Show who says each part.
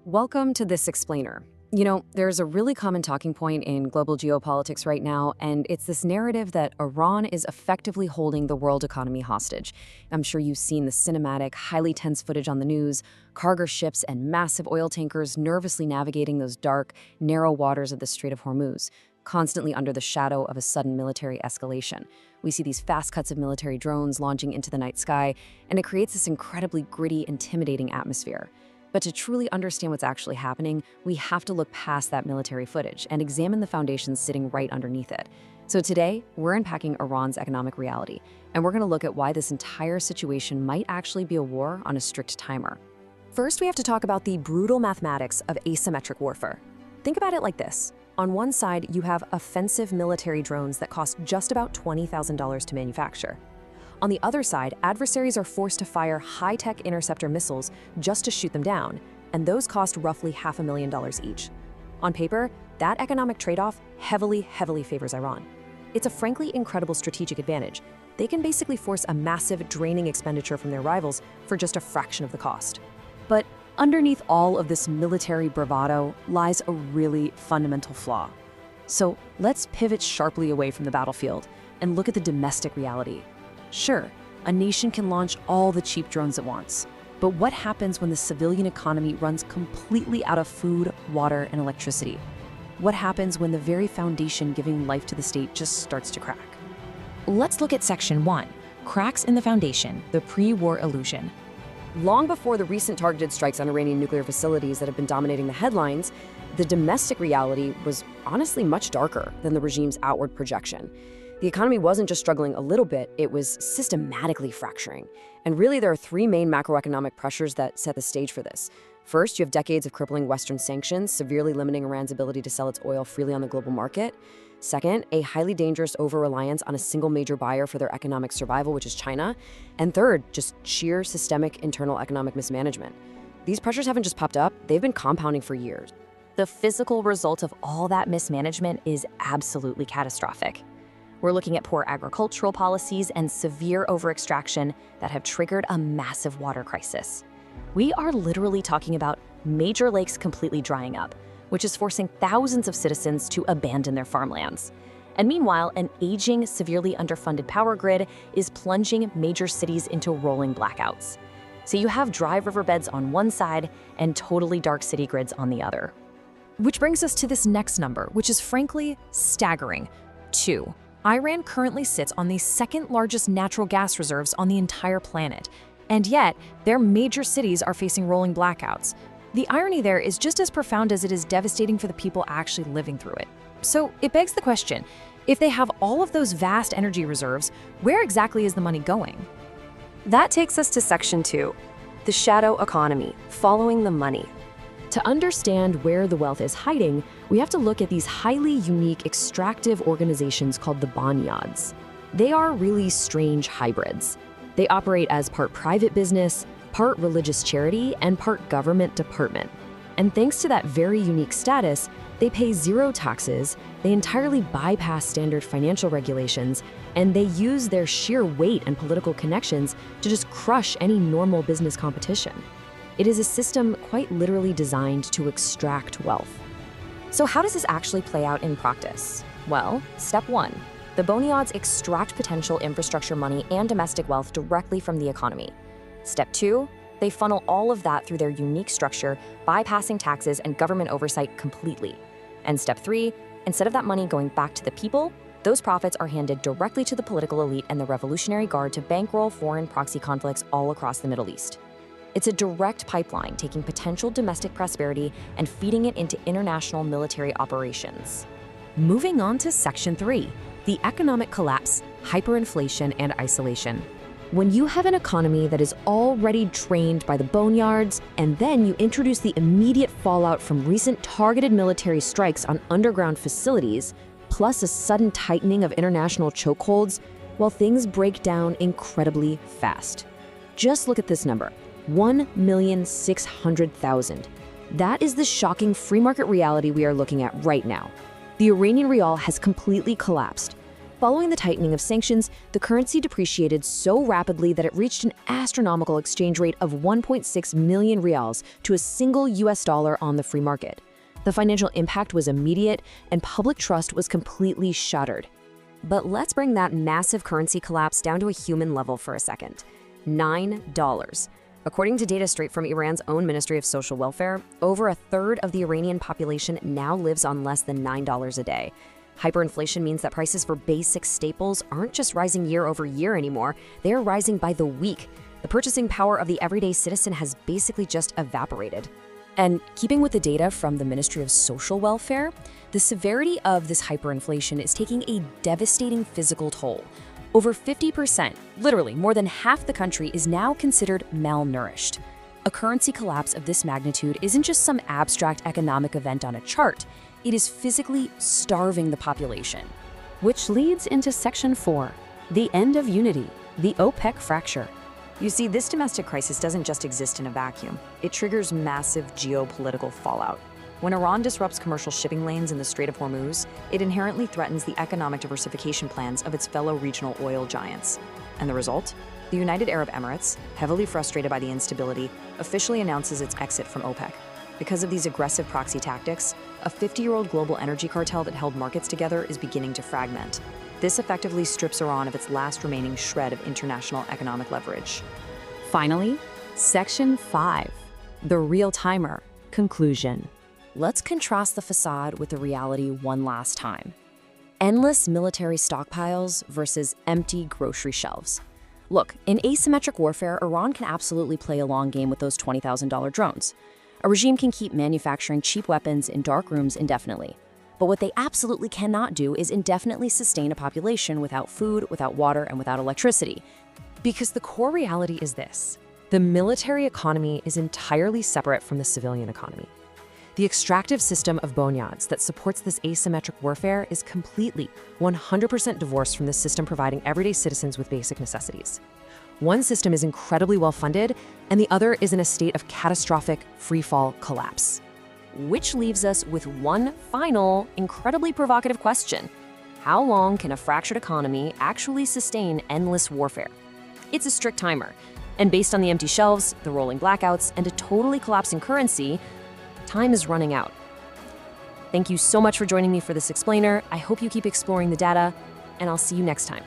Speaker 1: Welcome to This Explainer. There's a really common talking point in global geopolitics right now, and it's this narrative that Iran is effectively holding the world economy hostage. I'm sure you've seen the cinematic, highly tense footage on the news, cargo ships and massive oil tankers nervously navigating those dark, narrow waters of the Strait of Hormuz, constantly under the shadow of a sudden military escalation. We see these fast cuts of military drones launching into the night sky, and it creates this incredibly gritty, intimidating atmosphere. But to truly understand what's actually happening, we have to look past that military footage and examine the foundations sitting right underneath it. So today, we're unpacking Iran's economic reality, and we're going to look at why this entire situation might actually be a war on a strict timer. First, we have to talk about the brutal mathematics of asymmetric warfare. Think about it like this. On one side, you have offensive military drones that cost just about $20,000 to manufacture. On the other side, adversaries are forced to fire high-tech interceptor missiles just to shoot them down, and those cost roughly $500,000 each. On paper, that economic trade-off heavily favors Iran. It's a frankly incredible strategic advantage. They can basically force a massive, draining expenditure from their rivals for just a fraction of the cost. But underneath all of this military bravado lies a really fundamental flaw. So let's pivot sharply away from the battlefield and look at the domestic reality. Sure, a nation can launch all the cheap drones it wants, but what happens when the civilian economy runs completely out of food, water, and electricity? What happens when the very foundation giving life to the state just starts to crack?
Speaker 2: Let's look at Section 1, Cracks in the Foundation, the Pre-War Illusion.
Speaker 1: Long before the recent targeted strikes on Iranian nuclear facilities that have been dominating the headlines, the domestic reality was honestly much darker than the regime's outward projection. The economy wasn't just struggling a little bit, it was systematically fracturing. And really, there are three main macroeconomic pressures that set the stage for this. First, you have decades of crippling Western sanctions, severely limiting Iran's ability to sell its oil freely on the global market. Second, a highly dangerous over-reliance on a single major buyer for their economic survival, which is China. And third, just sheer systemic internal economic mismanagement. These pressures haven't just popped up, they've been compounding for years.
Speaker 2: The physical result of all that mismanagement is absolutely catastrophic. We're looking at poor agricultural policies and severe over-extraction that have triggered a massive water crisis. We are literally talking about major lakes completely drying up, which is forcing thousands of citizens to abandon their farmlands. And meanwhile, an aging, severely underfunded power grid is plunging major cities into rolling blackouts. So you have dry riverbeds on one side and totally dark city grids on the other.
Speaker 3: Which brings us to this next number, which is frankly staggering: 2. Iran currently sits on the second largest natural gas reserves on the entire planet, and yet their major cities are facing rolling blackouts. The irony there is just as profound as it is devastating for the people actually living through it. So it begs the question, if they have all of those vast energy reserves, where exactly is the money going?
Speaker 1: That takes us to Section 2, the shadow economy, following the money. To understand where the wealth is hiding, we have to look at these highly unique extractive organizations called the Bonyads. They are really strange hybrids. They operate as part private business, part religious charity, and part government department. And thanks to that very unique status, they pay zero taxes, they entirely bypass standard financial regulations, and they use their sheer weight and political connections to just crush any normal business competition. It is a system quite literally designed to extract wealth. So how does this actually play out in practice? Well, step 1, the Bonyads extract potential infrastructure money and domestic wealth directly from the economy. Step 2, they funnel all of that through their unique structure, bypassing taxes and government oversight completely. And step 3, instead of that money going back to the people, those profits are handed directly to the political elite and the Revolutionary Guard to bankroll foreign proxy conflicts all across the Middle East. It's a direct pipeline taking potential domestic prosperity and feeding it into international military operations.
Speaker 3: Moving on to Section 3, the economic collapse, hyperinflation, and isolation.
Speaker 1: When you have an economy that is already drained by the boneyards, and then you introduce the immediate fallout from recent targeted military strikes on underground facilities, plus a sudden tightening of international chokeholds, well, things break down incredibly fast. Just look at this number. 1,600,000. That is the shocking free market reality we are looking at right now. The Iranian rial has completely collapsed. Following the tightening of sanctions, the currency depreciated so rapidly that it reached an astronomical exchange rate of 1.6 million reals to a single US dollar on the free market. The financial impact was immediate, and public trust was completely shattered. But let's bring that massive currency collapse down to a human level for a second. $9. According to data straight from Iran's own Ministry of Social Welfare, over a third of the Iranian population now lives on less than $9 a day. Hyperinflation means that prices for basic staples aren't just rising year over year anymore, they are rising by the week. The purchasing power of the everyday citizen has basically just evaporated. And keeping with the data from the Ministry of Social Welfare, the severity of this hyperinflation is taking a devastating physical toll. Over 50%, literally more than half the country, is now considered malnourished. A currency collapse of this magnitude isn't just some abstract economic event on a chart, it is physically starving the population. Which leads into Section 4, the end of unity, the OPEC fracture. You see, this domestic crisis doesn't just exist in a vacuum. It triggers massive geopolitical fallout. When Iran disrupts commercial shipping lanes in the Strait of Hormuz, it inherently threatens the economic diversification plans of its fellow regional oil giants. And the result? The United Arab Emirates, heavily frustrated by the instability, officially announces its exit from OPEC. Because of these aggressive proxy tactics, a 50-year-old global energy cartel that held markets together is beginning to fragment. This effectively strips Iran of its last remaining shred of international economic leverage.
Speaker 3: Finally, Section 5, the real timer, conclusion.
Speaker 1: Let's contrast the facade with the reality one last time. Endless military stockpiles versus empty grocery shelves. Look, in asymmetric warfare, Iran can absolutely play a long game with those $20,000 drones. A regime can keep manufacturing cheap weapons in dark rooms indefinitely. But what they absolutely cannot do is indefinitely sustain a population without food, without water, and without electricity.
Speaker 3: Because the core reality is this: the military economy is entirely separate from the civilian economy. The extractive system of Bonyads that supports this asymmetric warfare is completely, 100% divorced from the system providing everyday citizens with basic necessities. One system is incredibly well-funded, and the other is in a state of catastrophic freefall collapse.
Speaker 1: Which leaves us with one final, incredibly provocative question. How long can a fractured economy actually sustain endless warfare? It's a strict timer, and based on the empty shelves, the rolling blackouts, and a totally collapsing currency, time is running out. Thank you so much for joining me for this explainer. I hope you keep exploring the data, and I'll see you next time.